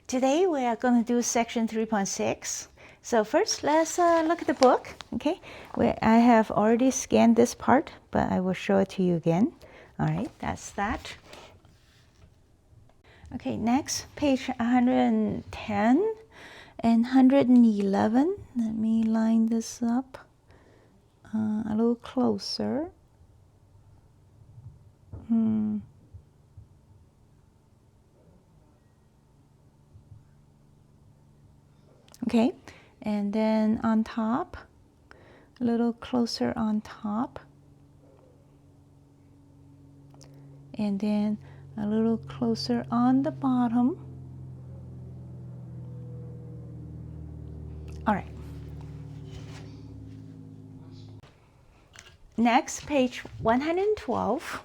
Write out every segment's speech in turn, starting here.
Today we are going to do section 3.6. So first let's look at the book. Okay, I have already scanned this part, but I will show it to you again. All right, that's that. Okay, next page 110 and 111. Let me line this up a little closer. Okay, and then on top, a little closer on top, and then a little closer on the bottom. All right. Next, page 112.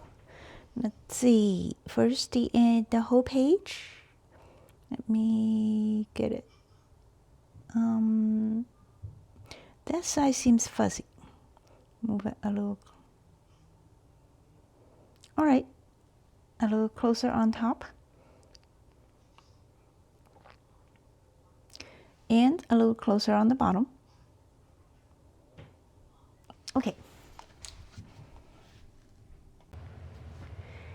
Let's see. First, the whole page. Let me get it. That side seems fuzzy. Move it a little. All right. A little closer on top. And a little closer on the bottom. Okay.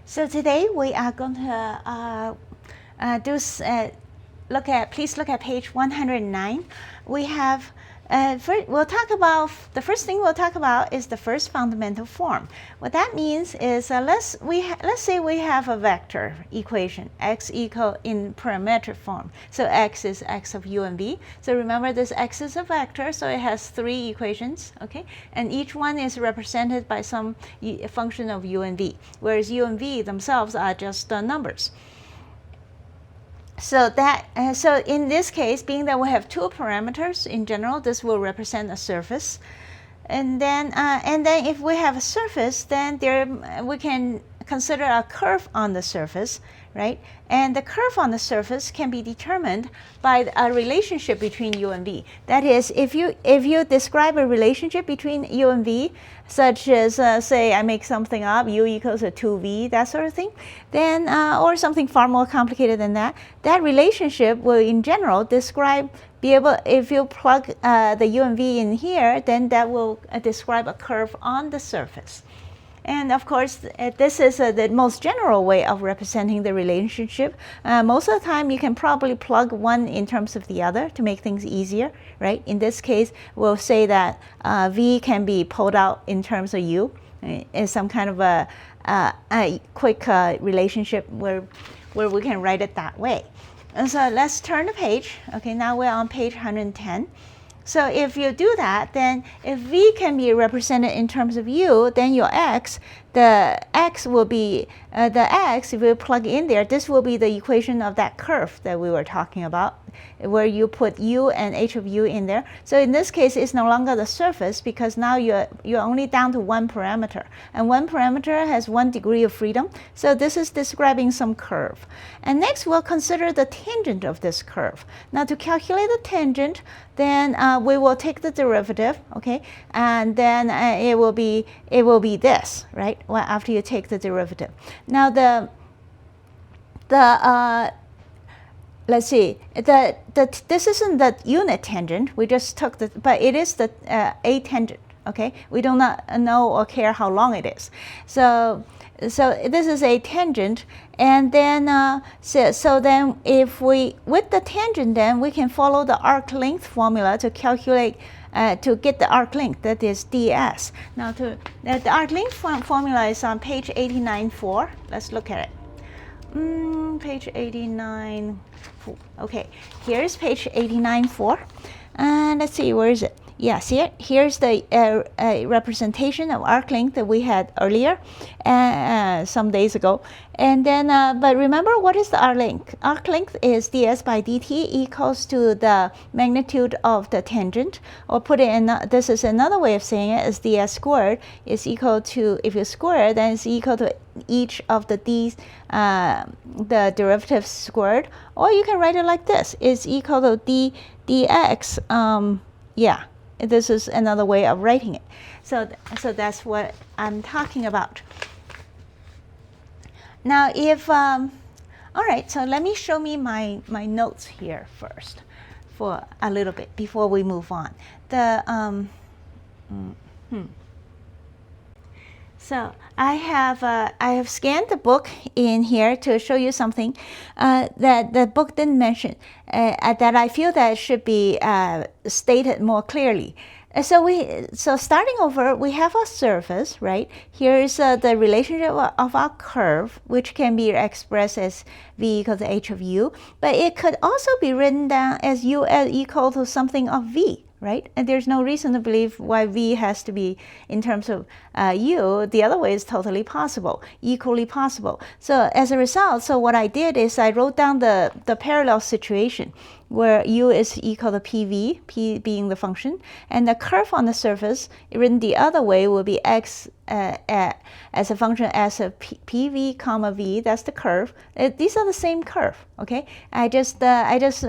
So today we are going to please look at page 109. We have, we'll talk about, the first thing we'll talk about is the first fundamental form. What that means is, let's say we have a vector equation, x equal in parametric form. So x is x of u and v. So remember this x is a vector, so it has three equations, okay? And each one is represented by some function of u and v, whereas u and v themselves are just numbers. So so in this case, being that we have two parameters in general, this will represent a surface, and then if we have a surface, then we can consider a curve on the surface, right? And the curve on the surface can be determined by a relationship between u and v. That is, if you describe a relationship between u and v, such as say I make something up, u equals to 2v, that sort of thing, then or something far more complicated than that, that relationship will in general if you plug the u and v in here, then that will describe a curve on the surface. And of course, this is the most general way of representing the relationship. Most of the time, you can probably plug one in terms of the other to make things easier, right? In this case, we'll say that v can be pulled out in terms of u, in some kind of a quick relationship where we can write it that way. And so let's turn the page. Okay, now we're on page 110. So if you do that, then if v can be represented in terms of u, then your x, the x will be, if you plug in there, this will be the equation of that curve that we were talking about, where you put u and h of u in there. So in this case, it's no longer the surface because now you're only down to one parameter. And one parameter has 1 degree of freedom. So this is describing some curve. And next, we'll consider the tangent of this curve. Now to calculate the tangent, then we will take the derivative, okay? And then it will be this, right? Well, after you take the derivative. Now let's see, this isn't the unit tangent. We just took but it is the a tangent, okay? We do not know or care how long it is. So this is a tangent, and then so then if with the tangent, then we can follow the arc length formula to calculate to get the arc length, that is ds. Now the arc length formula is on page 89.4. Let's look at it. Page 89. Okay, here's page 89.4. And let's see, where is it? Yes, here's the representation of arc length that we had earlier, some days ago. And then, but remember, what is the arc length? Arc length is ds by dt equals to the magnitude of the tangent. Or put it in, this is another way of saying it, is ds squared is equal to, if you square, then it's equal to each of the d's, the derivatives squared. Or you can write it like this, is equal to dx, yeah. This is another way of writing it. So that's what I'm talking about. Now, if All right, so let me show me my notes here first for a little bit before we move on. So I have scanned the book in here to show you something that the book didn't mention that I feel that should be stated more clearly. So starting over, we have a surface, right? Here is the relationship of our curve, which can be expressed as v equals to h of u, but it could also be written down as u equal to something of v, right? And there's no reason to believe why v has to be in terms of u. The other way is totally possible, equally possible. So as a result, so what I did is I wrote down the parallel situation where u is equal to pv, p being the function, and the curve on the surface written the other way will be x as a function as a pv comma v. That's the curve. These are the same curve. Okay, I just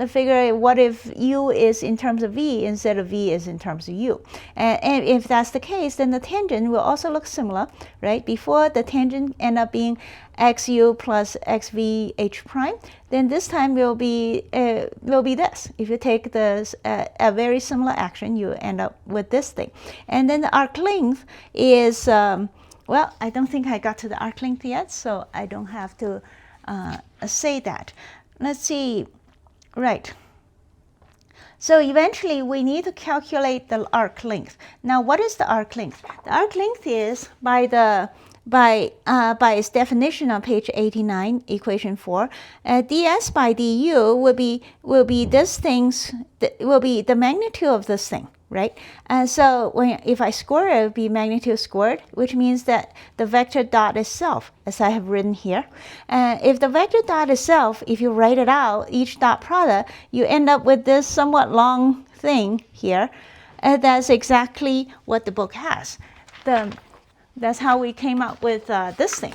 figure what if u is in terms of v instead of v is in terms of u, and if that's the case, then the tangent will also look similar, right? Before, the tangent end up being xu plus xv h prime, then this time will be this. If you take this a very similar action, you end up with this thing. And then the arc length is well, I don't think I got to the arc length yet, so I don't have to say that. Let's see, right. So eventually we need to calculate the arc length. Now, what is the arc length? The arc length is by its definition on page 89, equation 4, ds by du will be this thing's will be the magnitude of this thing, right? And so if I square it, it would be magnitude squared, which means that the vector dot itself, as I have written here. If the vector dot itself, if you write it out, each dot product, you end up with this somewhat long thing here. That's exactly what the book has. That's how we came up with this thing,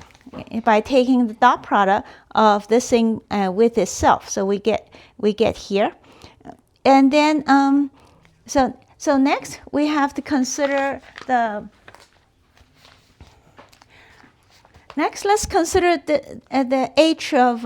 by taking the dot product of this thing with itself. So we get here, and then so next we have to consider let's consider the h of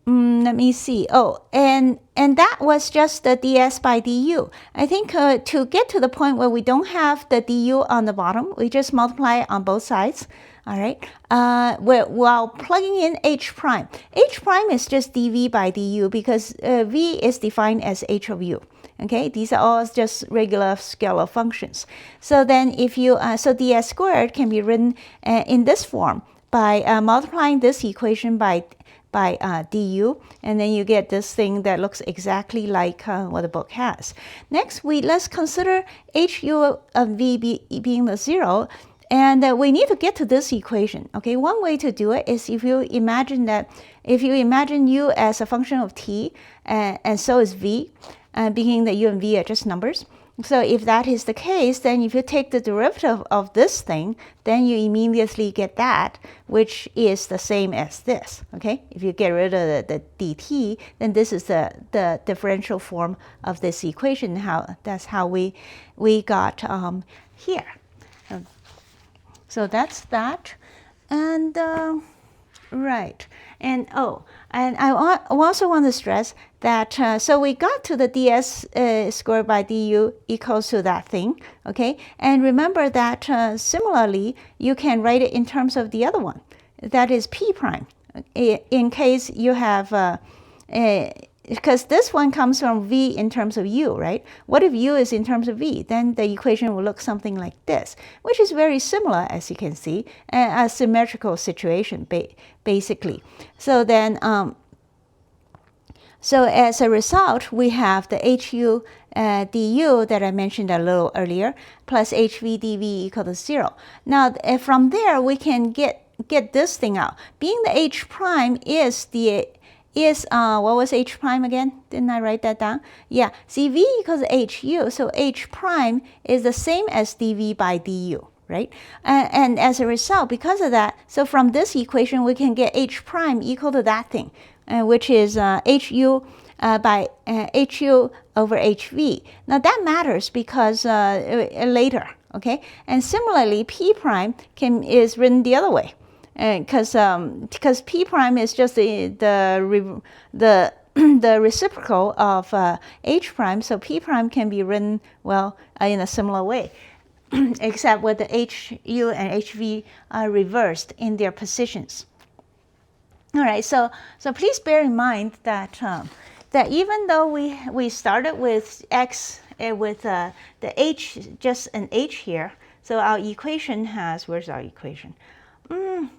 let me see. Oh, and that was just the ds by du. I think to get to the point where we don't have the du on the bottom, we just multiply on both sides. All right. While plugging in h prime. H prime is just dv by du because v is defined as h of u. Okay, these are all just regular scalar functions. So then if you, so ds squared can be written in this form by multiplying this equation by du, and then you get this thing that looks exactly like what the book has. Next, let's consider hu of v being the 0, and we need to get to this equation. Okay, one way to do it is if you imagine u as a function of t, and so is v, being that u and v are just numbers. So if that is the case, then if you take the derivative of this thing, then you immediately get that, which is the same as this, okay? If you get rid of the dt, then this is the differential form of this equation. That's how we got here. So that's that. And right. And I also want to stress that so we got to the ds squared by du equals to that thing, okay? And remember that similarly, you can write it in terms of the other one, that is p prime, in case you have, because this one comes from v in terms of u, right? What if u is in terms of v? Then the equation will look something like this, which is very similar, as you can see, a symmetrical situation, basically. So then, so as a result, we have the hu du that I mentioned a little earlier, plus hv dv equal to 0. Now, from there, we can get this thing out. Being the h prime is what was h prime again? Didn't I write that down? Yeah, see, v equals hu, so h prime is the same as dv by du, right? And as a result, because of that, so from this equation, we can get h prime equal to that thing, which is hu by hu over hv. Now that matters because later, okay? And similarly, p prime is written the other way. because P prime is just the reciprocal of H prime, so P prime can be written, well, in a similar way, except with the HU and HV are reversed in their positions. All right, so please bear in mind that that even though we started with X with the H, just an H here, so our equation has, where's our equation? Well,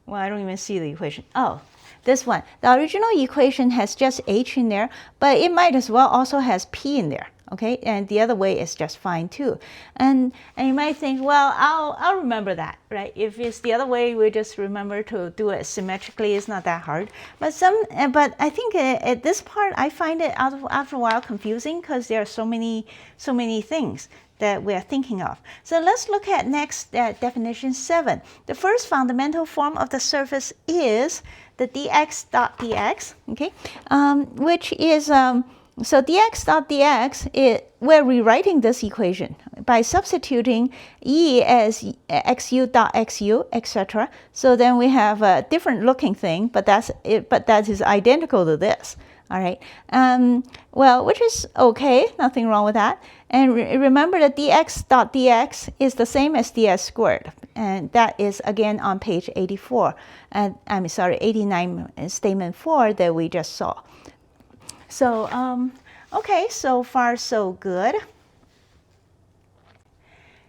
I don't even see the equation. Oh, this one. The original equation has just H in there, but it might as well also has P in there. Okay, and the other way is just fine too. And you might think, well, I'll remember that, right? If it's the other way, we just remember to do it symmetrically. It's not that hard. But I think at this part, I find it after a while confusing because there are so many things that we are thinking of. So let's look at next definition 7. The first fundamental form of the surface is the dx dot dx, okay, which is so dx dot dx, we're rewriting this equation by substituting E as xu dot xu, etc. So then we have a different looking thing, but that is identical to this. All right. Well, which is okay. Nothing wrong with that. And remember that dx dot dx is the same as ds squared. And that is, again, on page 84. And I'm sorry, 89, statement 4 that we just saw. So, okay, so far so good.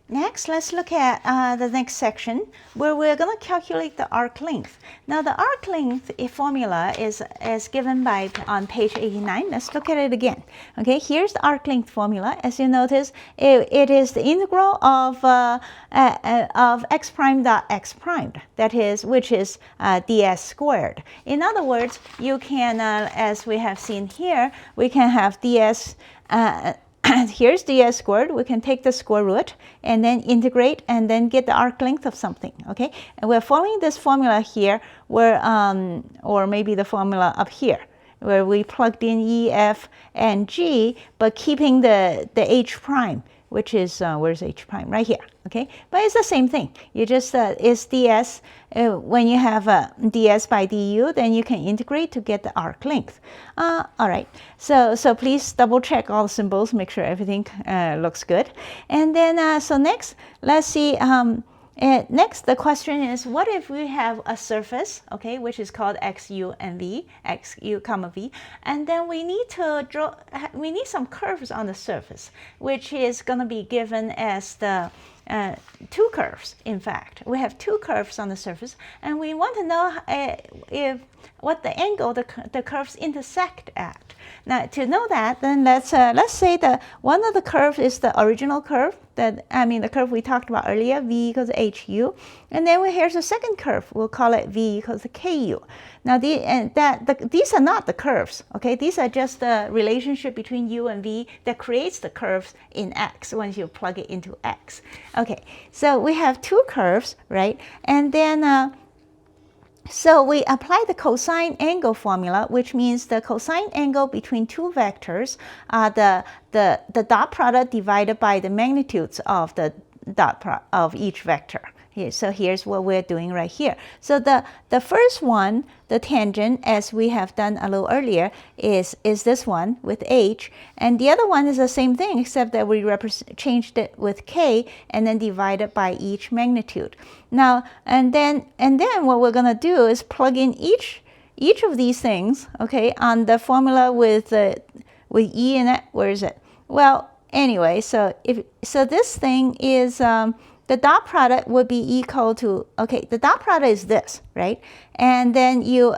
Next, let's look at the next section where we're going to calculate the arc length. Now, the arc length formula is given on page 89. Let's look at it again. Okay, here's the arc length formula. As you notice, it is the integral of x prime dot x prime, that is, which is ds squared. In other words, you can, as we have seen here, we can have ds. Here's ds squared. We can take the square root and then integrate and then get the arc length of something. Okay, and we're following this formula here, where or maybe the formula up here, where we plugged in E, F, and G, but keeping the H prime, which is where's H prime? Right here. Okay, but it's the same thing. You just it's ds. When you have ds by du, then you can integrate to get the arc length. All right. So please double check all the symbols, make sure everything looks good. And then so next, let's see. Next, the question is, what if we have a surface, okay, which is called xu and v, xu comma v, and then we need to draw. We need some curves on the surface, which is going to be given as the two curves. In fact, we have two curves on the surface, and we want to know what the angle the curves intersect at. Now, to know that, then let's say that one of the curves is the original curve, the curve we talked about earlier, v equals hu, and then here's a second curve. We'll call it v equals ku. Now, these are not the curves, okay? These are just the relationship between u and v that creates the curves in x once you plug it into x. Okay, so we have two curves, right? And then so we apply the cosine angle formula, which means the cosine angle between two vectors are the dot product divided by the magnitudes of the dot of each vector. Here, so here's what we're doing right here. So the first one, the tangent, as we have done a little earlier, is this one with h, and the other one is the same thing, except that we changed it with k and then divided by each magnitude. Now, and then what we're going to do is plug in each of these things, okay, on the formula with e in it. Where is it? Well, anyway, so this thing is the dot product would be equal to, okay, the dot product is this, right? And then you,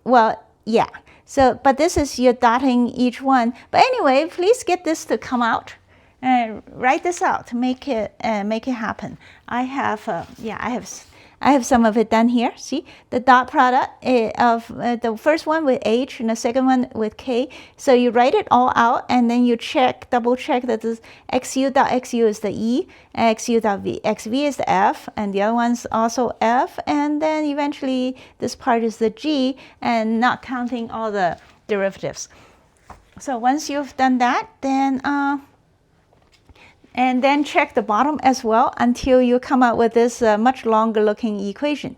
well, yeah. So, but this is you're dotting each one. But anyway, please get this to come out. Write this out to make it happen. I have some of it done here. See, the dot product of the first one with h and the second one with k. So you write it all out, and then you double check that this xu dot xu is the e, xu dot xv is the f, and the other one's also f, and then eventually this part is the g, and not counting all the derivatives. So once you've done that, then and then check the bottom as well until you come up with this much longer looking equation.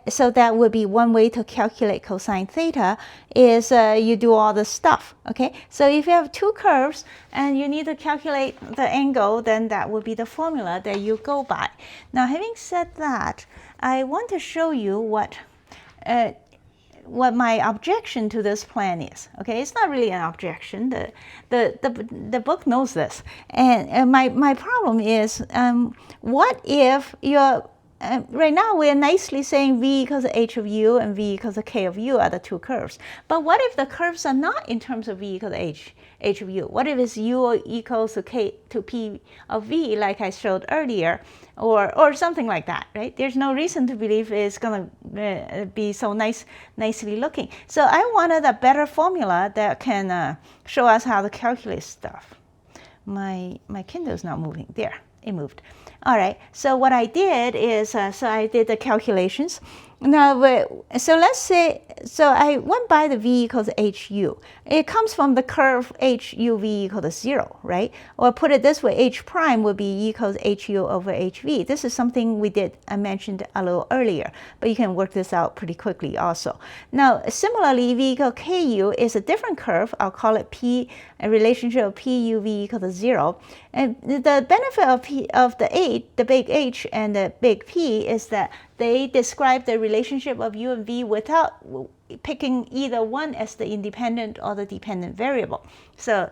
So that would be one way to calculate cosine theta is you do all this stuff, okay? So if you have two curves and you need to calculate the angle, then that would be the formula that you go by. Now, having said that, I want to show you what my objection to this plan is. Okay, it's not really an objection. The book knows this, and my problem is, what if you're right now we're nicely saying v equals h of u and v equals k of u are the two curves. But what if the curves are not in terms of v equals h of u? What if it's u equals to k to p of v, like I showed earlier, or something like that, right? There's no reason to believe it's going to be so nicely looking. So I wanted a better formula that can show us how to calculate stuff. My Kindle's not moving. There, it moved. All right, so what I did is, so I did the calculations. Now, so let's say, so I went by the v equals hu. It comes from the curve huv equal to 0, right? Or put it this way, h prime would be equals hu over hv. This is something I mentioned a little earlier, but you can work this out pretty quickly also. Now, similarly, v equal ku is a different curve. I'll call it a relationship of puv equal to 0. And the benefit of the big H and the big P is that they describe the relationship of u and v without picking either one as the independent or the dependent variable. So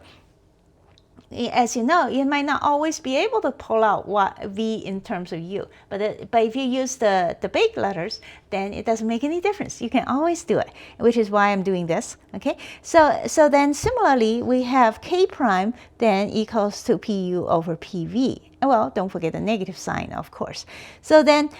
as you know, you might not always be able to pull out what v in terms of u, but if you use the big letters, then it doesn't make any difference. You can always do it, which is why I'm doing this. Okay, so then similarly, we have k prime then equals to pu over pv. Well, don't forget the negative sign, of course. So then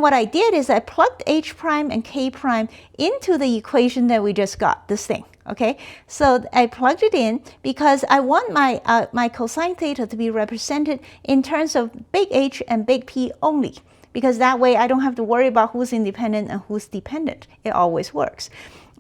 what I did is I plugged h prime and k prime into the equation that we just got, this thing. Okay, so I plugged it in because I want my cosine theta to be represented in terms of big H and big P only, because that way I don't have to worry about who's independent and who's dependent. It always works.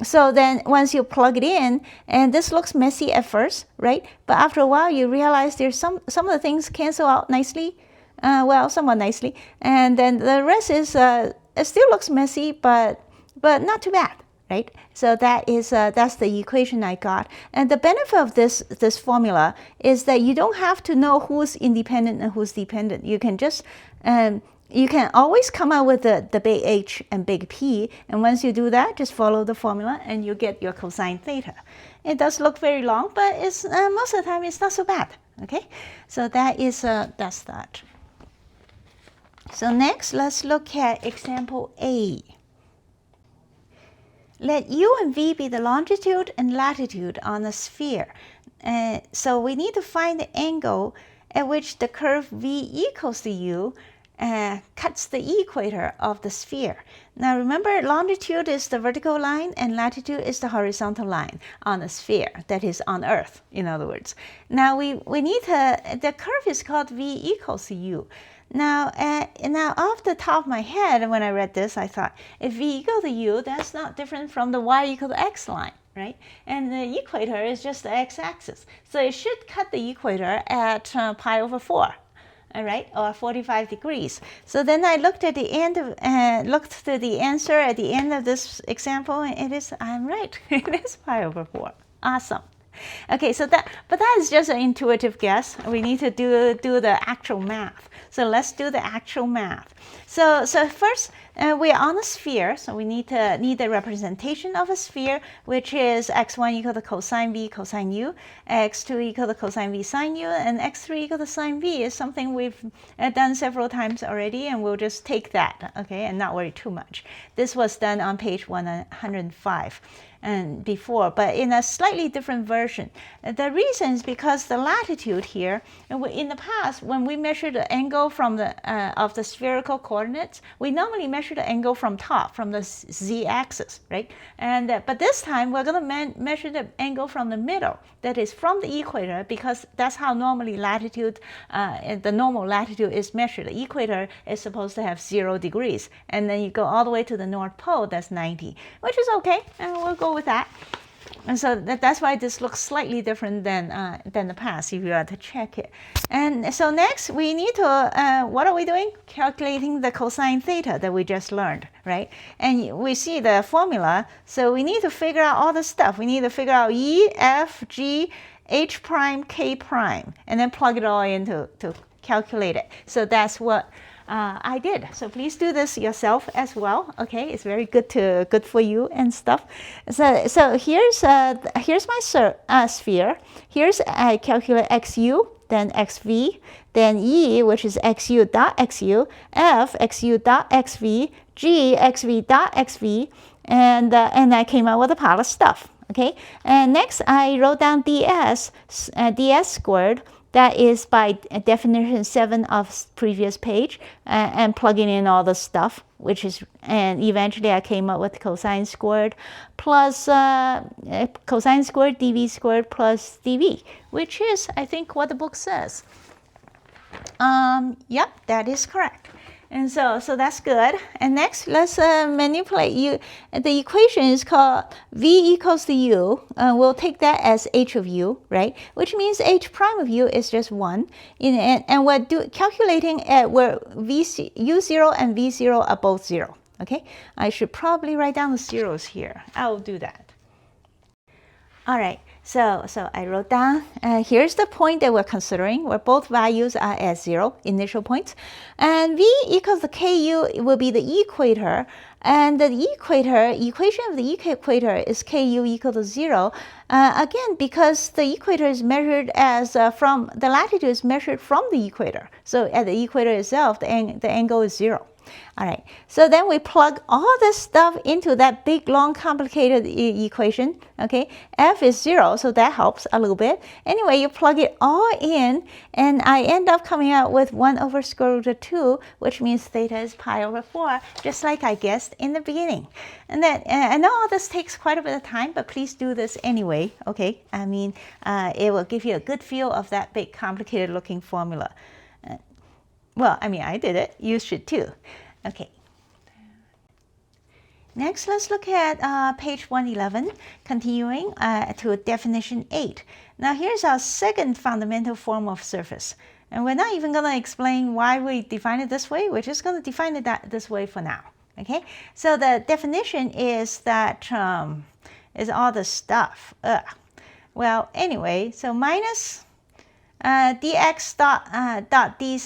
So then once you plug it in, and this looks messy at first, right? But after a while you realize there's some of the things cancel out nicely, well, somewhat nicely, and then the rest is it still looks messy, but not too bad. Right? So that's the equation I got. And the benefit of this formula is that you don't have to know who's independent and who's dependent. You can just you can always come out with the big H and big P, and once you do that, just follow the formula and you get your cosine theta. It does look very long, but it's most of the time it's not so bad. Okay, so that's that. So next, let's look at example A. Let u and v be the longitude and latitude on a sphere. So we need to find the angle at which the curve v equals to u cuts the equator of the sphere. Now remember, longitude is the vertical line and latitude is the horizontal line on a sphere, that is on Earth, in other words. Now we need the curve is called v equals to u. Now off the top of my head, when I read this, I thought, if v equal to u, that's not different from the y equal to x line, right? And the equator is just the x-axis. So it should cut the equator at pi over 4, all right, or 45 degrees. So then I looked at the end of, looked to the answer at the end of this example, and I'm right, it is pi over 4. Awesome. Okay, so that is just an intuitive guess. We need to do the actual math. So let's do the actual math. So first, we are on a sphere, so we need the representation of a sphere, which is x1 equal to cosine v cosine u, x2 equal to cosine v sine u, and x3 equal to sine v is something we've done several times already, and we'll just take that, okay, and not worry too much. This was done on page 105. And before, but in a slightly different version. The reason is because the latitude here, in the past, when we measure the angle from of the spherical coordinates, we normally measure the angle from top, from the z-axis, right? And but this time we're going to measure the angle from the middle, that is from the equator, because that's how normally latitude, the normal latitude is measured. The equator is supposed to have 0 degrees, and then you go all the way to the North Pole, that's 90, which is okay, and we'll go with that. And so that's why this looks slightly different than the past if you are to check it. And so next we need to, what are we doing? Calculating the cosine theta that we just learned, right? And we see the formula, so we need to figure out all the stuff. We need to figure out E, F, G, H prime, K prime, and then plug it all in to calculate it. So that's what I did. So please do this yourself as well. Okay, it's very good for you and stuff. So here's my sphere. Here's I calculate xu, then xv, then E, which is xu dot xu, F xu dot xv, G xv dot xv, and I came out with a pile of stuff. Okay, and next I wrote down ds squared. That is by definition 7 of previous page, and plugging in all the stuff, which is, and eventually I came up with cosine squared plus cosine squared dv squared plus dv, which is, I think, what the book says. Yep, that is correct. And so that's good. And next, let's manipulate u. The equation is called v equals to u. We'll take that as h of u, right? Which means h prime of u is just 1. And we're calculating at where u0 and v0 are both 0. Okay? I should probably write down the zeros here. I'll do that. All right. So I wrote down, here's the point that we're considering, where both values are at 0, initial points. And v equals to ku will be the equator. And the equation of the equator is ku equal to 0. Again, because the equator is measured as the latitude is measured from the equator. So at the equator itself, the angle is 0. All right, so then we plug all this stuff into that big, long, complicated equation, okay? F is 0, so that helps a little bit. Anyway, you plug it all in, and I end up coming out with 1 over square root of 2, which means theta is pi over 4, just like I guessed in the beginning. And then, I know all this takes quite a bit of time, but please do this anyway, okay? I mean, it will give you a good feel of that big, complicated-looking formula. Well, I mean, I did it. You should too. Okay. Next, let's look at page 111, continuing to definition 8. Now, here's our second fundamental form of surface. And we're not even going to explain why we define it this way. We're just going to define it this way for now. Okay? So the definition is that is all the stuff. Well, anyway, so minus dx dot d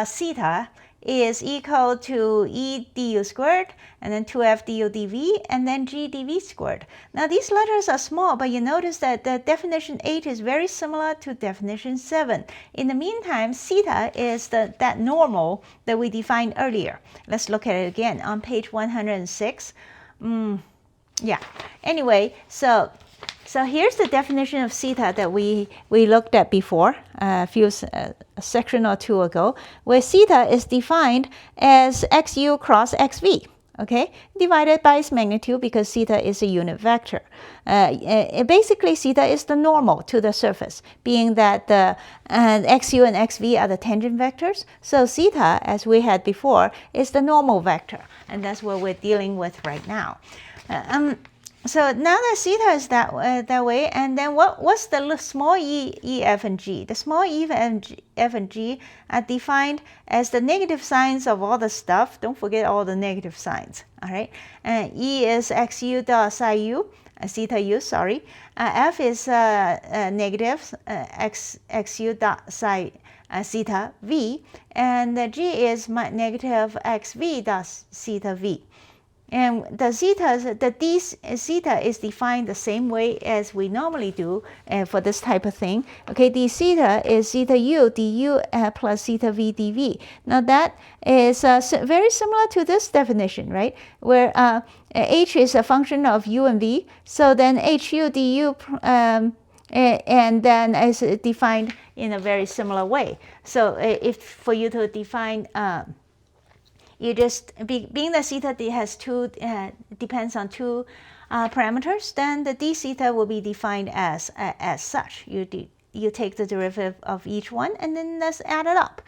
theta is equal to e du squared, and then 2f du dv, and then g dv squared. Now these letters are small, but you notice that the definition 8 is very similar to definition 7. In the meantime, theta is that normal that we defined earlier. Let's look at it again on page 106. Yeah. Anyway, so here's the definition of theta that we looked at before, a section or two ago, where theta is defined as xu cross xv, okay, divided by its magnitude because theta is a unit vector. Basically, theta is the normal to the surface, being that the xu and xv are the tangent vectors. So theta, as we had before, is the normal vector, and that's what we're dealing with right now. So now that theta is that way, and then what's the small e, f, and g? The small e, f, and g are defined as the negative signs of all the stuff. Don't forget all the negative signs, all right? E is xu dot psi u, theta u, sorry. F is negative xu dot psi theta v, and g is negative xv dot theta v. And the d theta is defined the same way as we normally do for this type of thing. Okay, d theta is theta u du plus theta v dv. Now that is very similar to this definition, right? Where h is a function of u and v. So then hu du and then is defined in a very similar way. So if for you to define you just, being that theta has depends on two parameters, then the d theta will be defined as such. You take the derivative of each one, and then let's add it up.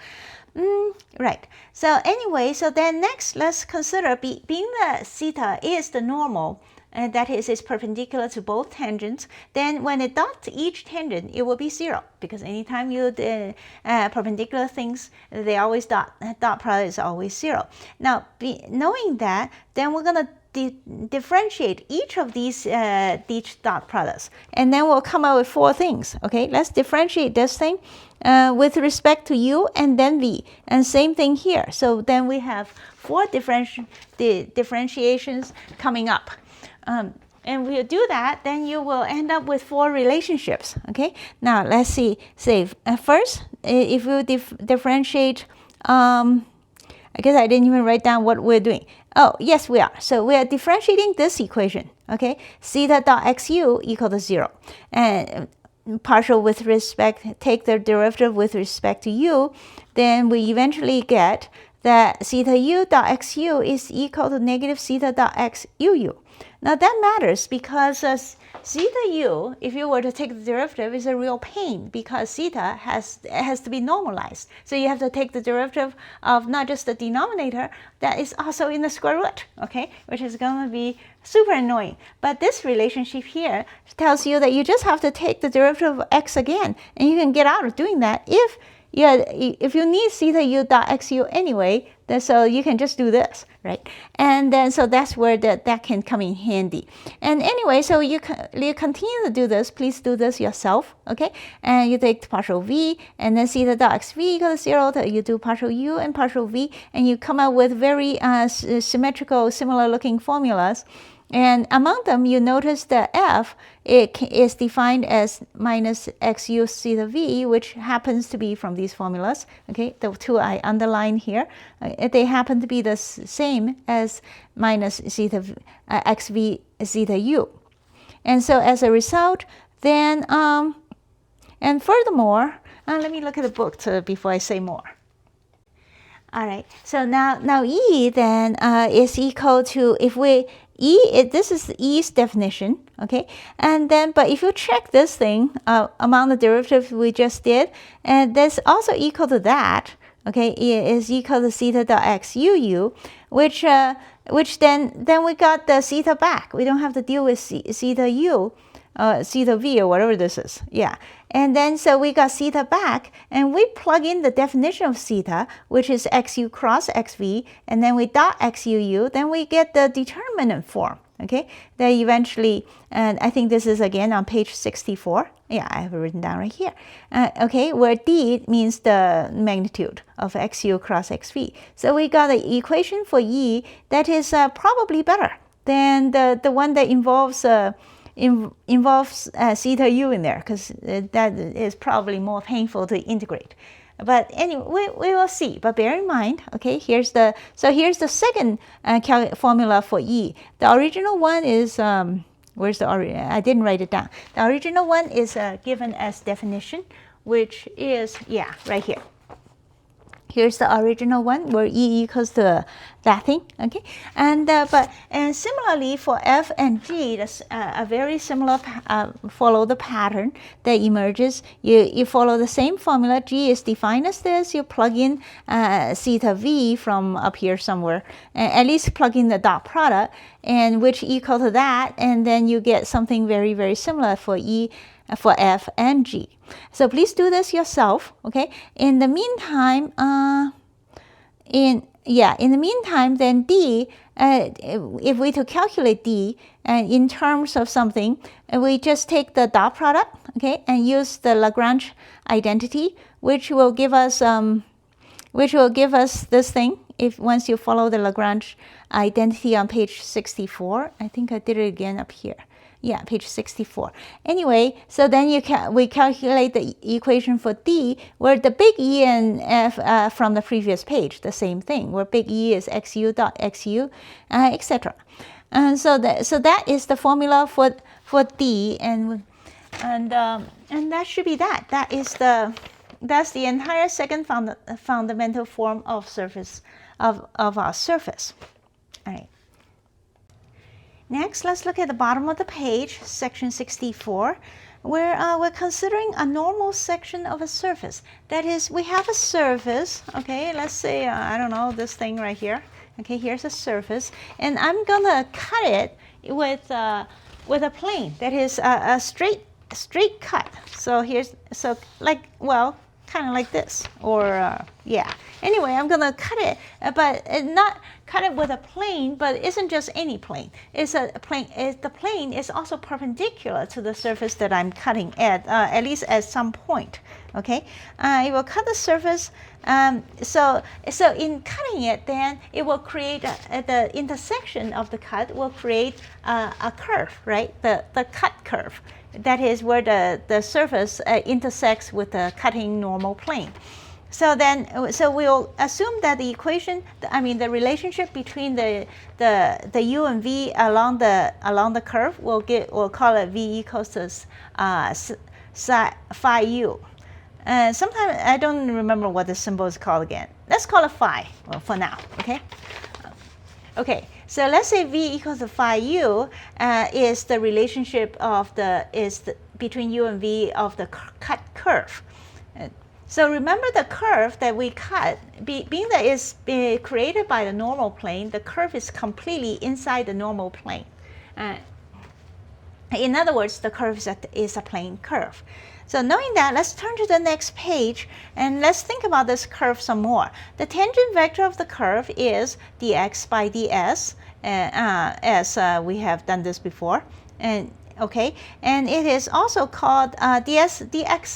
Right. So anyway, so then next, let's consider being that theta is the normal, and that is, it's perpendicular to both tangents, then when it dots each tangent, it will be 0, because anytime you perpendicular things, they always dot product is always 0. Now, knowing that, then we're going to differentiate each of these dot products, and then we'll come out with 4 things. Okay, let's differentiate this thing with respect to u and then v, and same thing here. So then we have 4 differentiations coming up. And we'll do that, then you will end up with 4 relationships. Okay, now let's see. Say first, if we differentiate, I guess I didn't even write down what we're doing. Oh, yes, we are. So we are differentiating this equation. Okay, theta dot xu equal to 0, and partial with respect, take the derivative with respect to u, then we eventually get that theta u dot xu is equal to negative theta dot x uu. Now that matters because theta u, if you were to take the derivative, is a real pain because theta has to be normalized. So you have to take the derivative of not just the denominator, that is also in the square root, okay, which is going to be super annoying. But this relationship here tells you that you just have to take the derivative of x again, and you can get out of doing that if you need theta u dot xu anyway, then so you can just do this, right? And then so that's where that can come in handy. And anyway, so you continue to do this. Please do this yourself, okay? And you take partial v, and then theta dot xv equals 0. You do partial u and partial v, and you come out with very symmetrical, similar-looking formulas. And among them, you notice that f is defined as minus xu theta v, which happens to be from these formulas. Okay, the 2 I underline here, they happen to be the same as minus theta xv theta u. And so as a result, then and furthermore, let me look at the book before I say more. All right, so now E then is equal to, if we this is E's definition, okay? And then, but if you check this thing among the derivatives we just did, and that's also equal to that, okay? E is equal to theta dot x uu, which then we got the theta back. We don't have to deal with theta u, theta v, or whatever this is. Yeah. And then so we got theta back, and we plug in the definition of theta, which is xu cross xv, and then we dot xuu, then we get the determinant form. Okay, then eventually, and I think this is again on page 64. Yeah, I have it written down right here. Okay, where d means the magnitude of xu cross xv. So we got an equation for E that is probably better than the one that involves theta u in there, because that is probably more painful to integrate. But anyway, we will see. But bear in mind, okay, here's the second formula for E. The original one is, where's the original? I didn't write it down. The original one is given as definition, which is, yeah, right here. Here's the original one where E equals to that thing, okay? And similarly for F and G, that's a very similar follow the pattern that emerges. You follow the same formula. G is defined as this. You plug in theta v from up here somewhere, at least plug in the dot product, and which equal to that, and then you get something very, very similar for E, for F and G. So please do this yourself, okay? In the meantime, in the meantime, then D, if we to calculate D in terms of something, we just take the dot product, okay, and use the Lagrange identity, which will give us this thing. If once you follow the Lagrange identity on page 64, I think I did it again up here. Yeah, page 64. Anyway, so then we calculate the equation for D, where the big E and F from the previous page, the same thing, where big E is xu dot xu, etc. And so that is the formula for D, and that should be that. That's the entire second fundamental form of surface of our surface. All right. Next, let's look at the bottom of the page, section 64. we're considering a normal section of a surface. That is, we have a surface, okay, let's say, I don't know, this thing right here. Okay, here's a surface, and I'm gonna cut it with a plane. That is a straight cut. So here's, so like, well, kind of like this, or yeah. Anyway, I'm gonna cut it, but not cut it with a plane, but it isn't just any plane. It's a plane. The plane is also perpendicular to the surface that I'm cutting at least at some point. Okay, it will cut the surface. So in cutting it, then it will create the intersection of the cut will create a curve, right? The cut curve. That is where the surface intersects with the cutting normal plane. So then, so we'll assume that the equation, the relationship between the u and v along the curve, we'll call it v equals to phi u. Sometimes I don't remember what the symbol is called again. Let's call it phi, well, for now. Okay. Okay. So let's say v equals to phi u is the relationship of between u and v of the cut curve. So remember the curve that we cut, being that it's created by the normal plane, the curve is completely inside the normal plane. In other words, the curve is a plane curve. So knowing that, let's turn to the next page and let's think about this curve some more. The tangent vector of the curve is dx by ds, as we have done this before. And okay, and it is also called dx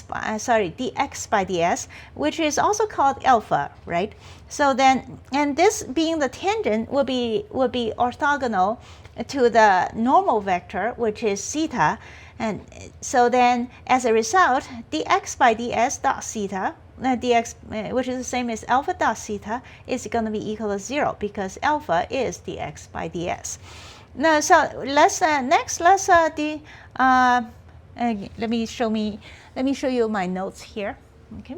by ds, which is also called alpha, right? So then, and this being the tangent will be orthogonal to the normal vector, which is theta. And so then, as a result, dx by ds dot theta, dx, which is the same as alpha dot theta, is going to be equal to 0 because alpha is dx by ds. Now, so let's let me show you my notes here. Okay.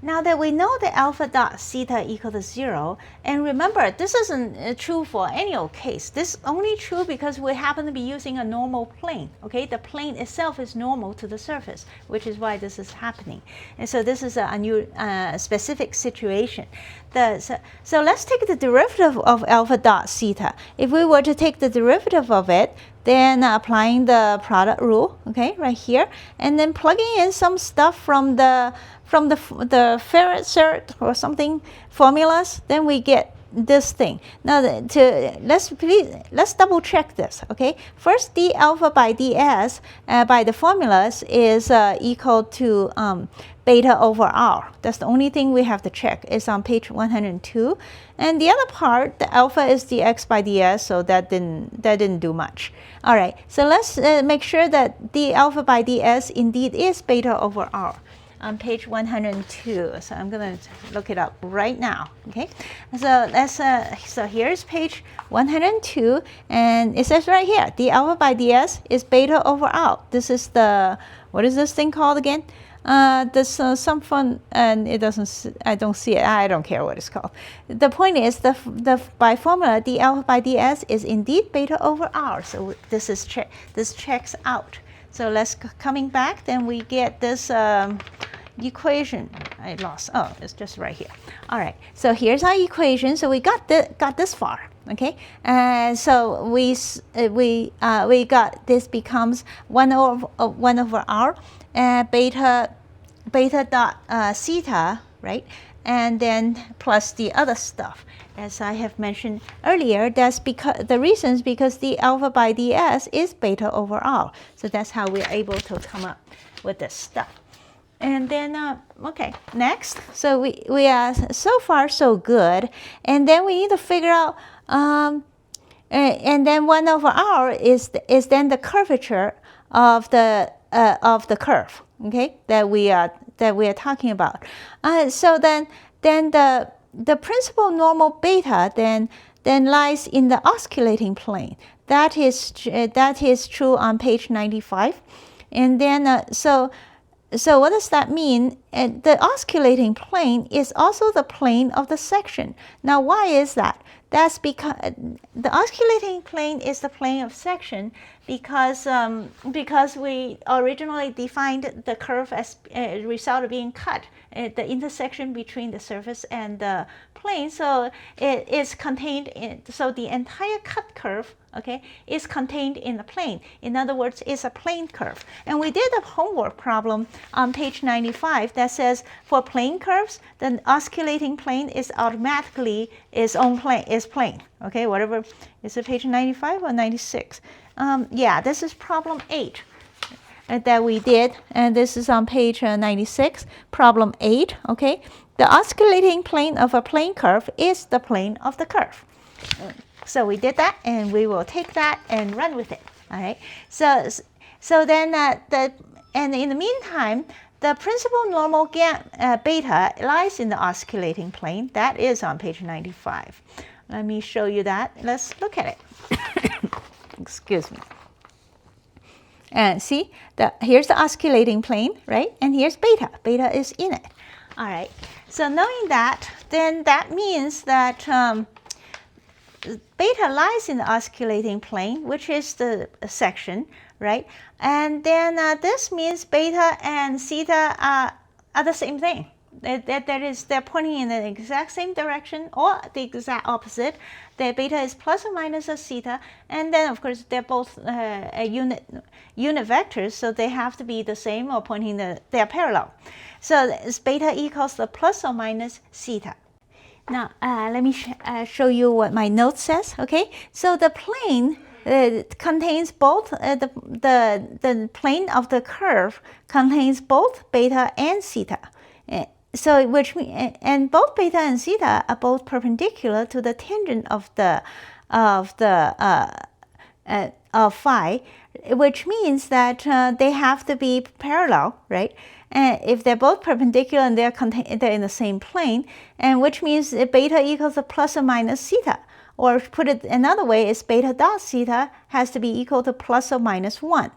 Now that we know that alpha dot theta equal to 0, and remember, this isn't true for any old case. This is only true because we happen to be using a normal plane. Okay, the plane itself is normal to the surface, which is why this is happening. And so this is a new specific situation. So let's take the derivative of alpha dot theta. If we were to take the derivative of it, then applying the product rule, okay, right here, and then plugging in some stuff from the Ferret cert or something formulas, then we get this thing. Now let's double check this. Okay, first d alpha by ds by the formulas is equal to beta over r. That's the only thing we have to check. It's on page 102, and the other part, the alpha is dx by ds, so that didn't do much. All right, so let's make sure that d alpha by ds indeed is beta over r on page 102. So I'm going to look it up right now. Okay, so let's so here's page 102, and it says right here, d alpha by ds is beta over r. This is the, what is this thing called again? There's some fun, and it doesn't. I don't see it. I don't care what it's called. The point is, by formula, d alpha by ds is indeed beta over r. So this checks out. So let's coming back. Then we get this equation. I lost. Oh, it's just right here. All right. So here's our equation. So we got this far. Okay. So we got this becomes 1 over r. Beta dot theta, right? And then plus the other stuff. As I have mentioned earlier, that's because the reasons because the alpha by ds is beta over r. So that's how we're able to come up with this stuff. And then, okay, next. So we are so far so good. And then we need to figure out, and then 1 over r is then the curvature of the curve, okay, that we are talking about. So then the principal normal beta then lies in the osculating plane. That is true on page 95. And then so what does that mean? The osculating plane is also the plane of the section. Now, why is that? That's because the osculating plane is the plane of section because we originally defined the curve as a result of being cut at the intersection between the surface and the plane. So it is contained in, so the entire cut curve, okay, is contained in the plane. In other words, it's a plane curve. And we did a homework problem on page 95 that says for plane curves, the osculating plane is automatically its own plane, is plane. Okay, whatever. Is it page 95 or 96? Yeah, this is problem 8 that we did, and this is on page 96, problem 8. Okay, the osculating plane of a plane curve is the plane of the curve. So we did that, and we will take that and run with it. All right. So then and in the meantime, the principal normal beta lies in the oscillating plane. That is on page 95. Let me show you that. Let's look at it. Excuse me. And see, here's the oscillating plane, right? And here's beta. Beta is in it. All right. So knowing that, then that means that beta lies in the osculating plane, which is the section, right? And then this means beta and theta are the same thing. That is, they're pointing in the exact same direction or the exact opposite. The beta is plus or minus a theta, and then of course they're both a unit vectors, so they have to be the same or pointing they're parallel. So it's beta equals the plus or minus theta. Now let me show you what my note says. Okay, so the plane contains both the plane of the curve contains both beta and theta. So which means, and both beta and theta are both perpendicular to the tangent of phi, which means that they have to be parallel, right? And if they're both perpendicular and they're in the same plane, and which means beta equals a plus or minus theta. Or put it another way, is beta dot theta has to be equal to plus or minus 1.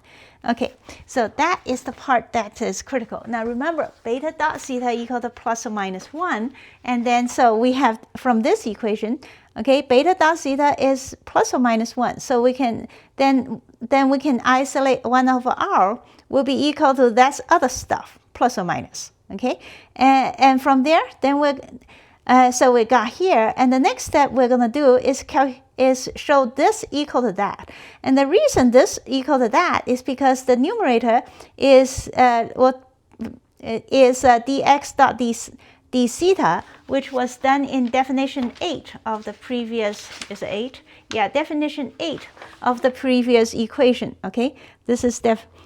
Okay, so that is the part that is critical. Now remember, beta dot theta equal to plus or minus 1. And then so we have from this equation, okay, beta dot theta is plus or minus 1. So we can then we can isolate 1 over r will be equal to that other stuff, plus or minus. Okay, and from there, then we're so we got here, and the next step we're going to do is show this equal to that. And the reason this equal to that is because the numerator is dx dot d theta, which was done in definition 8 of the previous, is it 8? Yeah, definition 8 of the previous equation. Okay, this is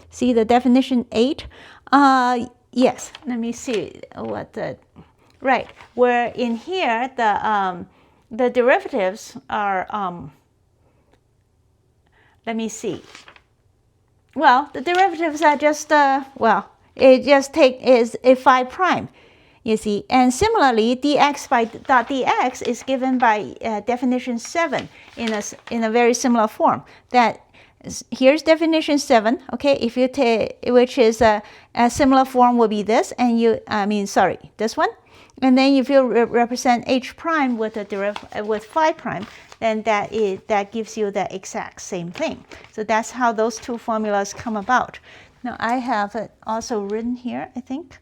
see the definition 8. Yes, let me see what the right, where in here the derivatives are let me see. Well, the derivatives are just it just is a phi prime, you see. And similarly, dx by dot dx is given by definition 7 in a very similar form. That here's definition 7. Okay, if you take, which is a similar form will be this, and this one. And then if you represent h prime with with phi prime, then that gives you the exact same thing. So that's how those two formulas come about. Now I have it also written here, I think.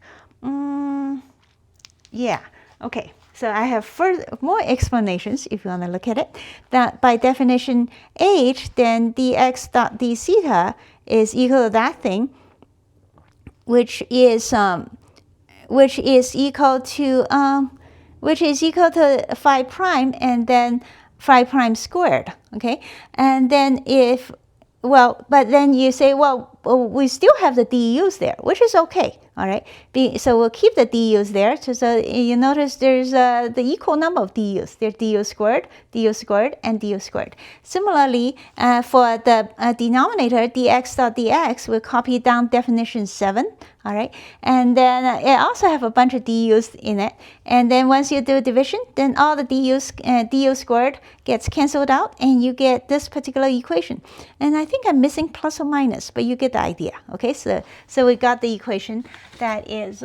Yeah, okay. So I have more explanations if you want to look at it. That by definition h, then dx dot d theta is equal to that thing, which is equal to phi prime and then phi prime squared. Okay, and then but then you say, well, we still have the du's there, which is okay. All right, so we'll keep the du's there. So you notice there's the equal number of du's. There's du squared, and du squared. Similarly, for the denominator, dx dot dx, we'll copy down definition 7. All right, and then it also have a bunch of du's in it. And then once you do division, then all the du squared gets canceled out, and you get this particular equation. And I think I'm missing plus or minus, but you get the idea. Okay, so we got the equation that is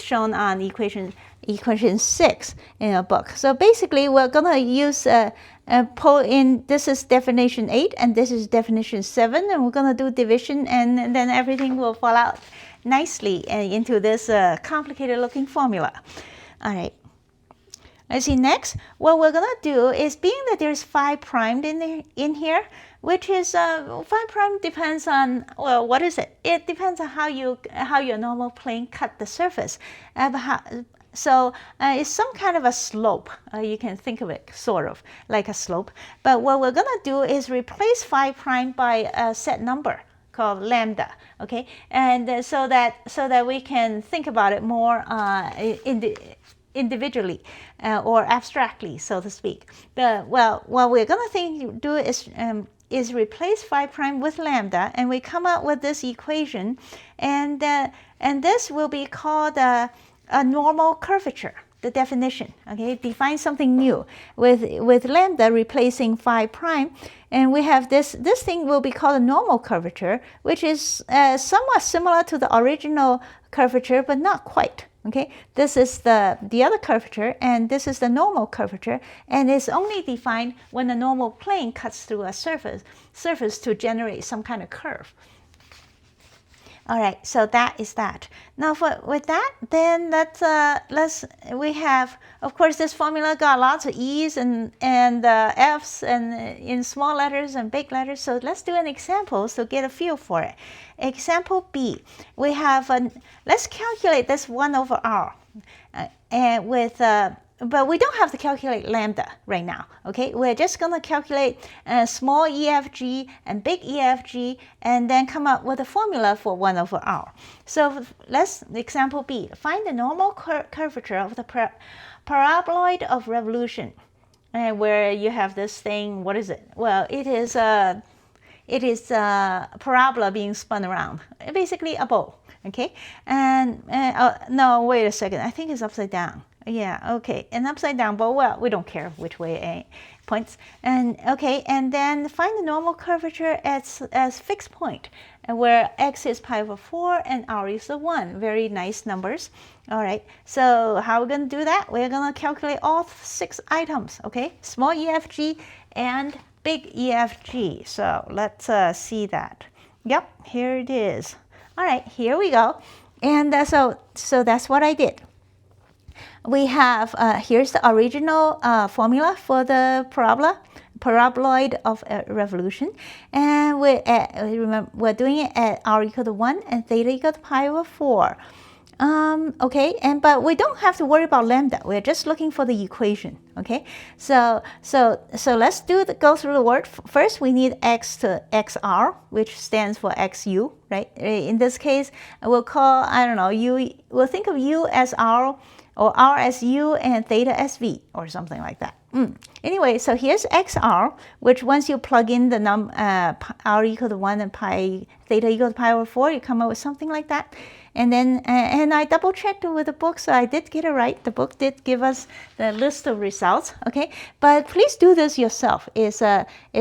shown on equation equation 6 in a book. So basically, we're going to use pull in, this is definition 8 and this is definition 7, and we're going to do division, and then everything will fall out nicely into this complicated looking formula. All right. Let's see, next, what we're going to do is, being that there's 5 primed in here, which is 5 prime depends on, well, what is it? It depends on how your normal plane cut the surface. So it's some kind of a slope. You can think of it sort of like a slope. But what we're going to do is replace 5 prime by a set number called lambda, okay? And so that we can think about it more individually or abstractly, so to speak. What we're going to do is replace 5 prime with lambda, and we come out with this equation, and this will be called a normal curvature, the definition. Okay, define something new with lambda replacing 5 prime, and we have this thing will be called a normal curvature, which is somewhat similar to the original curvature, but not quite. Okay, this is the other curvature, and this is the normal curvature, and it's only defined when the normal plane cuts through a surface to generate some kind of curve. All right, so that is that. Now with that, then we have, of course, this formula got lots of E's and F's and in small letters and big letters. So let's do an example to get a feel for it. Example B, we have let's calculate this 1 over R, and with but we don't have to calculate lambda right now, okay? We're just going to calculate small EFG and big EFG, and then come up with a formula for 1 over R. So let's, example B, find the normal curvature of the paraboloid of revolution, where you have this thing, what is it? Well, it is a parabola being spun around, basically a bowl, okay? And no, wait a second, I think it's upside down. Yeah, okay, an upside down bowl. Well, we don't care which way it points. And okay, and then find the normal curvature as fixed point, where x is pi over 4 and r is the 1. Very nice numbers. All right, so how are we going to do that? We're going to calculate all 6 items, okay? Small EFG and big EFG. So let's see that. Yep, here it is. All right, here we go. And so that's what I did. We have, here's the original formula for the paraboloid of revolution. And remember, we're doing it at r equal to 1 and theta equal to pi over 4. Okay, but we don't have to worry about lambda. We're just looking for the equation, okay? So let's go through the word. First, we need x to xr, which stands for xu, right? In this case, we'll call, I don't know, we'll think of u as r, or r as u and theta as v, or something like that. Anyway, so here's xr, which once you plug in the r equal to 1 and theta equal to pi over 4, you come up with something like that. And then, and I double checked it with the book, so I did get it right. The book did give us the list of results, okay? But please do this yourself. It's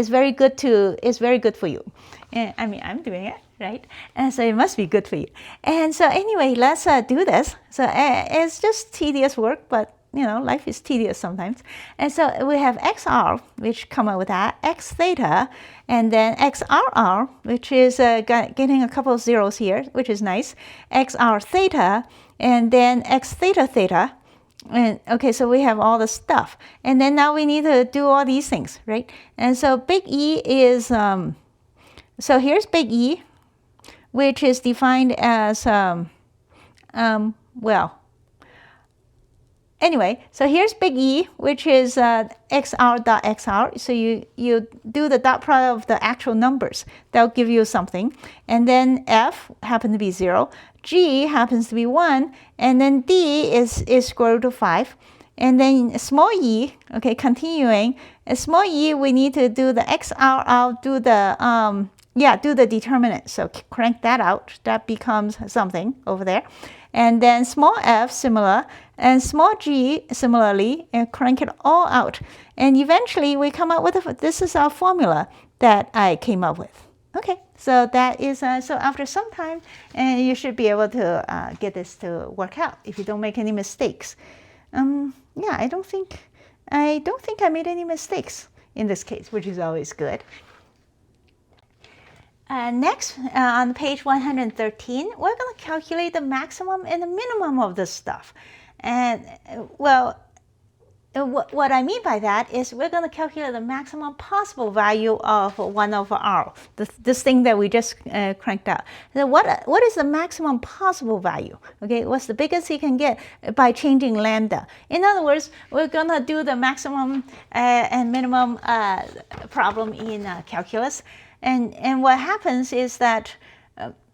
very good for you. I mean, I'm doing it, right? And so it must be good for you. And so anyway, let's do this. So it's just tedious work, but you know, life is tedious sometimes. And so we have xr, which come up with that, x theta, and then xrr, which is getting a couple of zeros here, which is nice, xr theta, and then x theta theta. And okay, so we have all the stuff. And then now we need to do all these things, right? And so big E is, so here's big E, which is defined as, well, anyway, so here's big E, which is xr dot xr. So you do the dot product of the actual numbers. That'll give you something. And then F happens to be 0. G happens to be 1. And then D is square root of 5. And then small e, okay, continuing. Small e, we need to do the xr out, do the determinant. So crank that out. That becomes something over there. And then small f, similar, and small g, similarly, and crank it all out. And eventually, we come up with, this is our formula that I came up with. Okay, so that is, so after some time, you should be able to get this to work out if you don't make any mistakes. Yeah, I don't think I made any mistakes in this case, which is always good. Next, on page 113, we're going to calculate the maximum and the minimum of this stuff. And, well, what I mean by that is we're going to calculate the maximum possible value of 1 over r, this thing that we just cranked out. So what is the maximum possible value? Okay, what's the biggest you can get by changing lambda? In other words, we're going to do the maximum and minimum problem in calculus. And what happens is that,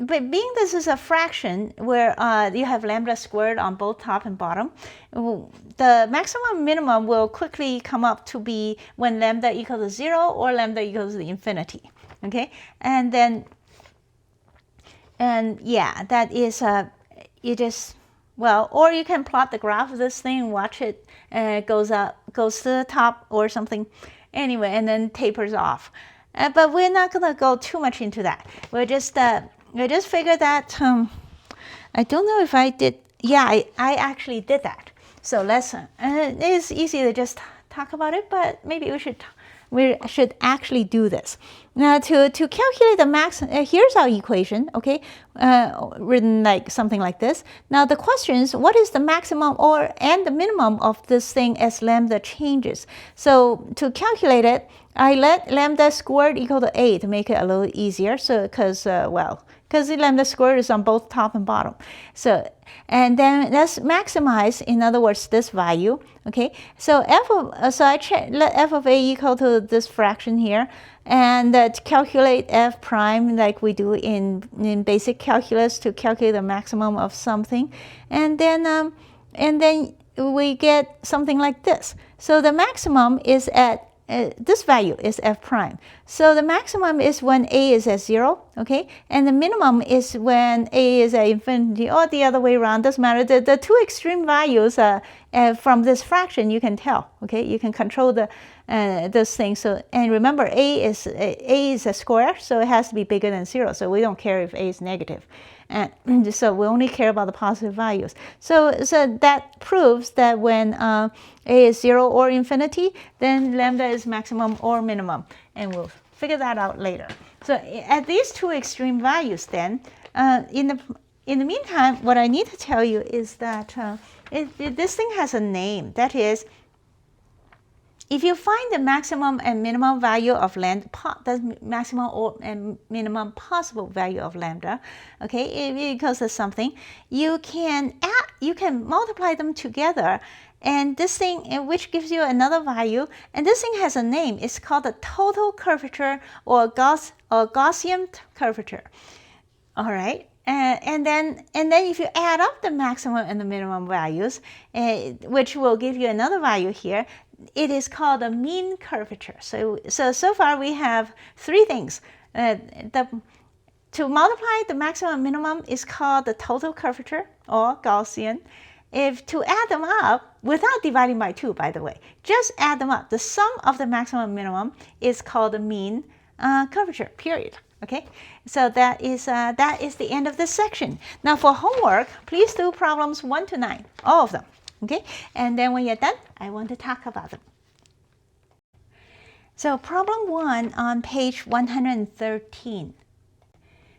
but being this is a fraction where you have lambda squared on both top and bottom, the maximum minimum will quickly come up to be when lambda equals to 0 or lambda equals to infinity. Okay, and yeah, that is you just, well, or you can plot the graph of this thing and watch it goes to the top or something, anyway, and then tapers off. But we're not going to go too much into that. We'll just figure that, I don't know if I did, yeah, I actually did that. So let's, it's easy to just talk about it, but maybe we should actually do this. Now to calculate the max, here's our equation, okay, written like something like this. Now the question is, what is the maximum and the minimum of this thing as lambda changes? So to calculate it, I let lambda squared equal to 8 to make it a little easier. So because the lambda squared is on both top and bottom. So, and then let's maximize, in other words, this value. Okay, so I let f of a equal to this fraction here, and to calculate f prime like we do in basic calculus to calculate the maximum of something, and then we get something like this. So the maximum is at this value is f prime. So the maximum is when a is at 0, okay? And the minimum is when a is at infinity, or the other way around, doesn't matter. The two extreme values from this fraction you can tell, okay? You can control this thing. So, and remember, a is a square, so it has to be bigger than 0. So we don't care if a is negative. And so we only care about the positive values. So that proves that when a is 0 or infinity, then lambda is maximum or minimum. And we'll figure that out later. So at these two extreme values then, in the meantime, what I need to tell you is that this thing has a name. That is, if you find the maximum and minimum value of lambda, the maximum or and minimum possible value of lambda, okay, it equals to something, you can multiply them together, and this thing, which gives you another value, and this thing has a name. It's called the total curvature or Gaussian curvature. All right. And then if you add up the maximum and the minimum values, which will give you another value here, it is called a mean curvature. So far we have three things. To multiply the maximum and minimum is called the total curvature or Gaussian. If to add them up, without dividing by 2, by the way, just add them up, the sum of the maximum and minimum is called the mean curvature, period. Okay, so that is the end of this section. Now for homework, please do problems 1 to 9, all of them. Okay, and then when you're done, I want to talk about them. So problem 1 on page 113.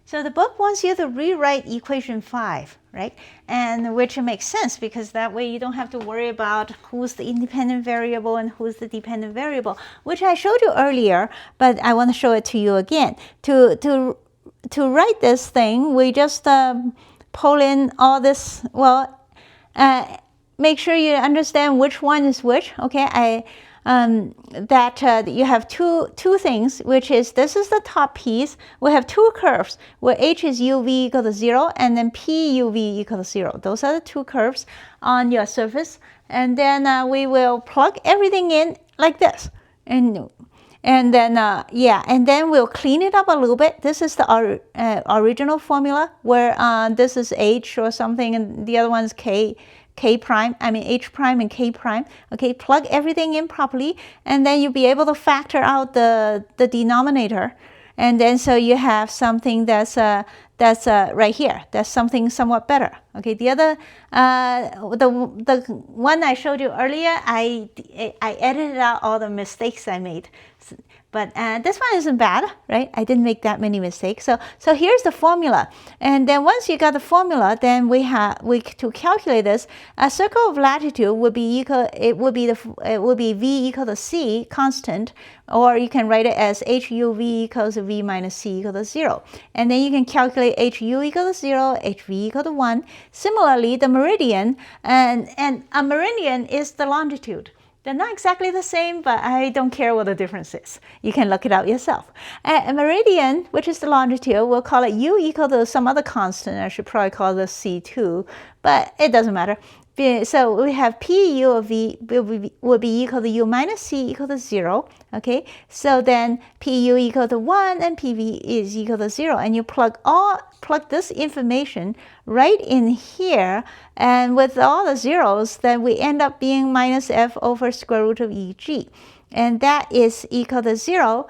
So the book wants you to rewrite equation 5, right? And which makes sense because that way you don't have to worry about who's the independent variable and who's the dependent variable, which I showed you earlier, but I want to show it to you again. To write this thing, we just pull in all this, well, make sure you understand which one is which, okay? You have two things, which is this is the top piece. We have two curves where h is uv equal to 0 and then p uv equal to 0. Those are the two curves on your surface. And then we will plug everything in like this. And then we'll clean it up a little bit. This is the original formula where this is h or something and the other one is h prime and k prime. Okay, plug everything in properly, and then you'll be able to factor out the denominator, and then so you have something that's that's right here. That's something somewhat better. Okay, the other, the one I showed you earlier, I edited out all the mistakes I made. But this one isn't bad, right? I didn't make that many mistakes. So here's the formula. And then once you got the formula, then to calculate this, a circle of latitude would be equal, it would be v equal to c constant, or you can write it as HUV equals v minus c equal to 0. And then you can calculate HU equal to 0, HV equal to 1. Similarly, the meridian, and a meridian is the longitude. They're not exactly the same, but I don't care what the difference is. You can look it out yourself. A meridian, which is the longitude, we'll call it u equal to some other constant. I should probably call this c2, but it doesn't matter. So we have P u of v will be equal to u minus c equal to 0. Okay, so then Pu equal to 1 and Pv is equal to 0. And you plug this information right in here, and with all the zeros, then we end up being minus f over square root of Eg. And that is equal to 0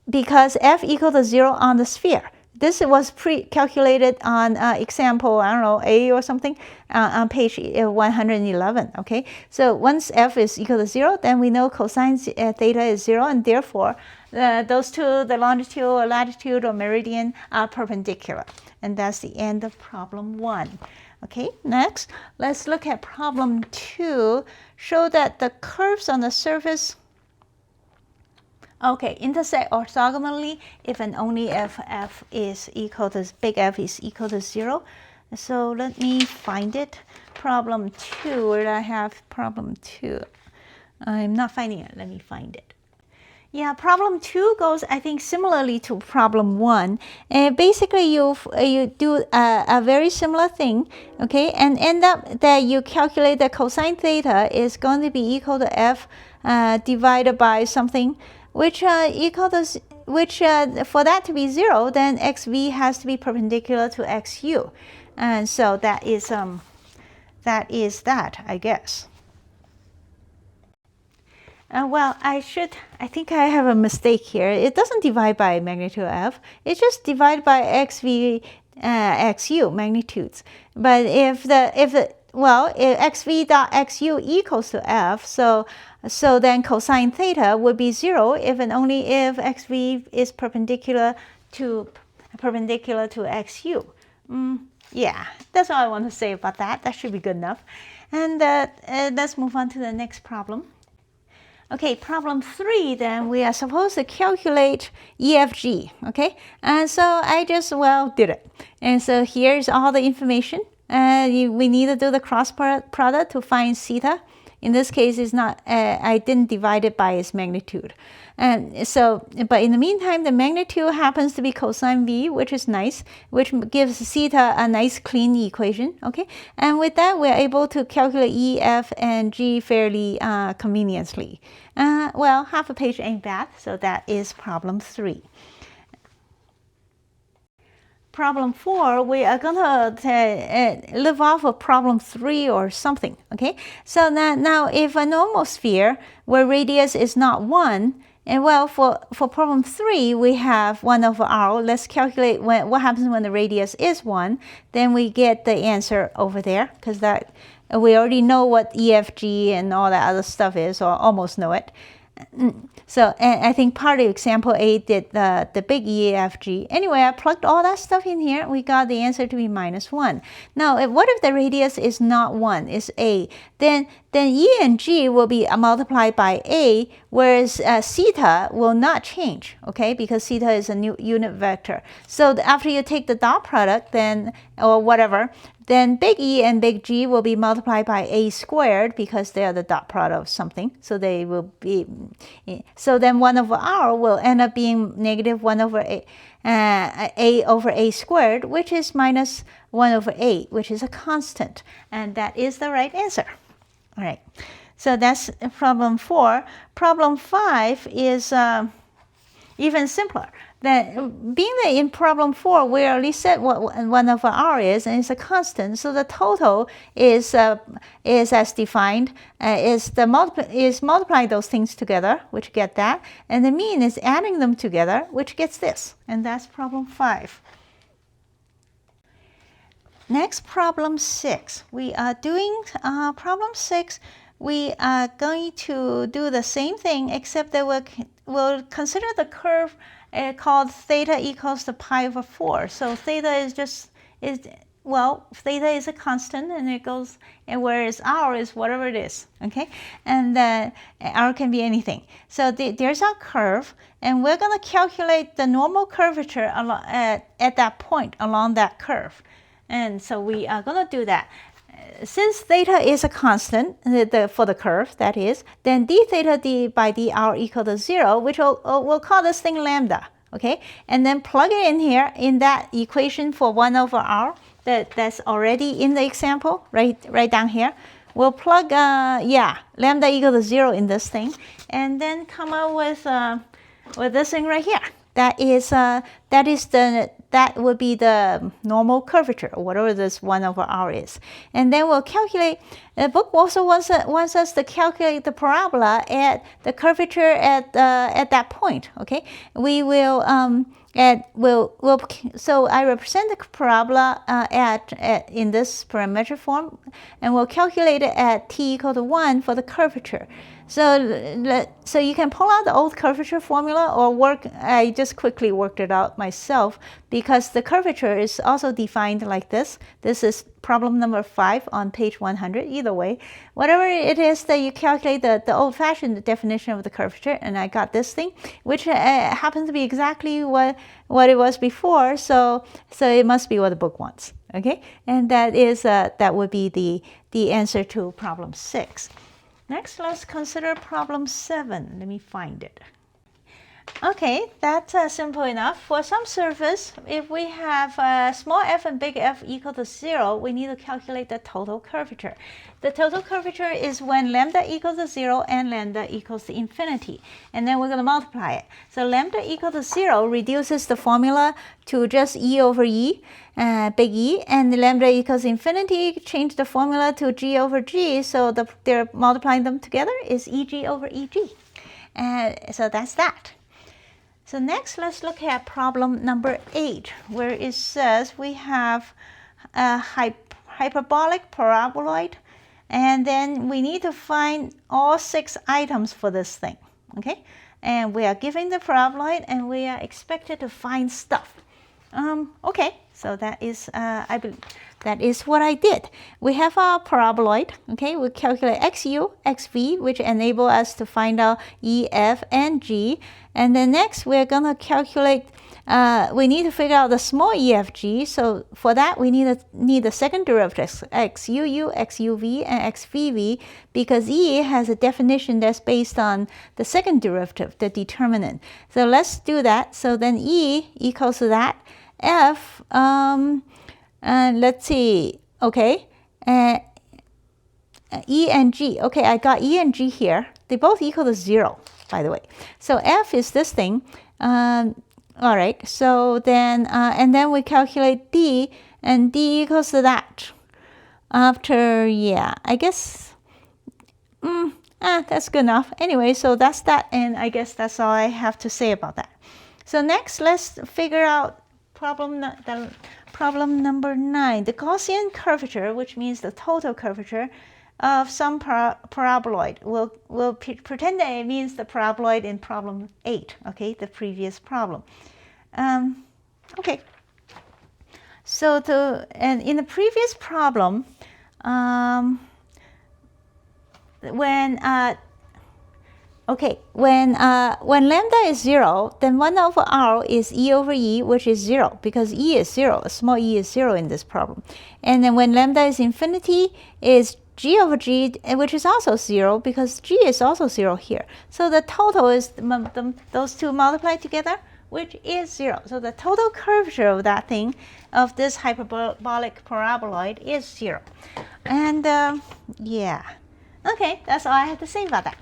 because f equal to 0 on the sphere. This was pre-calculated on example, I don't know, A or something, on page 111, okay? So once f is equal to 0, then we know cosine theta is 0, and therefore those two, the longitude or latitude or meridian, are perpendicular. And that's the end of problem 1. Okay, next, let's look at problem 2. Show that the curves on the surface intersect orthogonally if and only if f is equal to, big F is equal to 0. So let me find it. Problem 2, where do I have problem 2? I'm not finding it. Let me find it. Yeah, problem 2 goes, I think, similarly to problem 1. And basically, you do a very similar thing, okay, and end up that you calculate that cosine theta is going to be equal to f divided by something, which equal to, for that to be 0, then xv has to be perpendicular to xu, and so that is that, I guess. Well, I think I have a mistake here. It doesn't divide by magnitude f. It just divides by xv, xu magnitudes. But if xv dot xu equals to f, so then cosine theta would be 0 if and only if xv is perpendicular to xu. Yeah, that's all I want to say about that. That should be good enough. And let's move on to the next problem. Okay, problem 3, then we are supposed to calculate EFG, okay? And so I just, did it. And so here's all the information. We need to do the cross product to find theta. In this case, it's not, I didn't divide it by its magnitude. And so, but in the meantime, the magnitude happens to be cosine v, which is nice, which gives theta a nice clean equation, okay? And with that, we're able to calculate E, F, and G fairly conveniently. Half a page ain't bad, so that is problem 3. Problem 4, we are going to live off of problem 3 or something, okay? So now if a normal sphere where radius is not 1, and for problem 3, we have 1 over r. Let's calculate what happens when the radius is 1. Then we get the answer over there, because that we already know what EFG and all that other stuff is, or almost know it. So, and I think part of example A did the big EFG. Anyway, I plugged all that stuff in here. We got the answer to be -1. Now, what if the radius is not 1, it's A? Then E and G will be multiplied by A, whereas theta will not change, okay? Because theta is a new unit vector. So after you take the dot product, then, or whatever, then big E and big G will be multiplied by A squared because they are the dot product of something. So they will be, so then 1 over r will end up being -1 over A over A squared, which is -1 over A, which is a constant. And that is the right answer. All right. So that's problem 4. Problem 5 is even simpler. Then, being that in problem 4, we already said what 1 over r is, and it's a constant. So the total is as defined, is multiplying those things together, which get that, and the mean is adding them together, which gets this, and that's problem 5. Next, problem 6. We are doing problem 6. We are going to do the same thing, except that we'll consider the curve called theta equals to pi over 4. So theta is theta is a constant, and it goes, and whereas r is whatever it is, okay? And r can be anything. So there's our curve, and we're going to calculate the normal curvature at that point along that curve. And so we are going to do that. Since theta is a constant for the curve, that is, then d theta by dr equal to 0, which we'll call this thing lambda, okay? And then plug it in here in that equation for 1 over r that's already in the example, right down here. We'll plug, lambda equal to 0 in this thing, and then come up with this thing right here. That would be the normal curvature, or whatever this 1 over r is. And then we'll calculate, the book also wants us to calculate the parabola at the curvature at that point, okay? We will, so I represent the parabola in this parametric form, and we'll calculate it at t equal to 1 for the curvature. So you can pull out the old curvature formula or I just quickly worked it out myself, because the curvature is also defined like this. This is problem number 5 on page 100, either way. Whatever it is that you calculate the old-fashioned definition of the curvature, and I got this thing, which happens to be exactly what it was before, so it must be what the book wants, okay? And that would be the answer to problem 6. Next, let's consider problem 7. Let me find it. Okay, that's simple enough. For some surface, if we have small f and big F equal to 0, we need to calculate the total curvature. The total curvature is when lambda equals to 0 and lambda equals to infinity. And then we're going to multiply it. So lambda equal to 0 reduces the formula to just e over e, big E, and the lambda equals infinity, change the formula to g over g, so they're multiplying them together is eg over eg. So that's that. So next, let's look at problem number 8, where it says we have a hyperbolic paraboloid, and then we need to find all 6 items for this thing, okay? And we are given the paraboloid, and we are expected to find stuff. Okay, so that is, I believe, that is what I did. We have our paraboloid, okay? We calculate xu, xv, which enable us to find out e, f, and g. And then next, we're going to calculate, we need to figure out the small e, f, g. So for that, we need the second derivative, xuu, xuv, and xvv, because e has a definition that's based on the second derivative, the determinant. So let's do that. So then e equals to that. F, let's see, okay, E and G. Okay, I got E and G here. They both equal to 0, by the way. So F is this thing. All right, so then, and then we calculate D, and D equals to that. After, I guess, that's good enough. Anyway, so that's that, and I guess that's all I have to say about that. So next, let's figure out problem number 9, the Gaussian curvature, which means the total curvature of some paraboloid. We'll pretend that it means the paraboloid in problem 8, okay, the previous problem. Okay. So and in the previous problem, when lambda is 0, then 1 over r is e over e, which is 0, because e is 0, a small e is 0 in this problem. And then when lambda is infinity, is g over g, which is also 0, because g is also 0 here. So the total is those two multiplied together, which is 0. So the total curvature of that thing, of this hyperbolic paraboloid, is 0. And okay, that's all I have to say about that.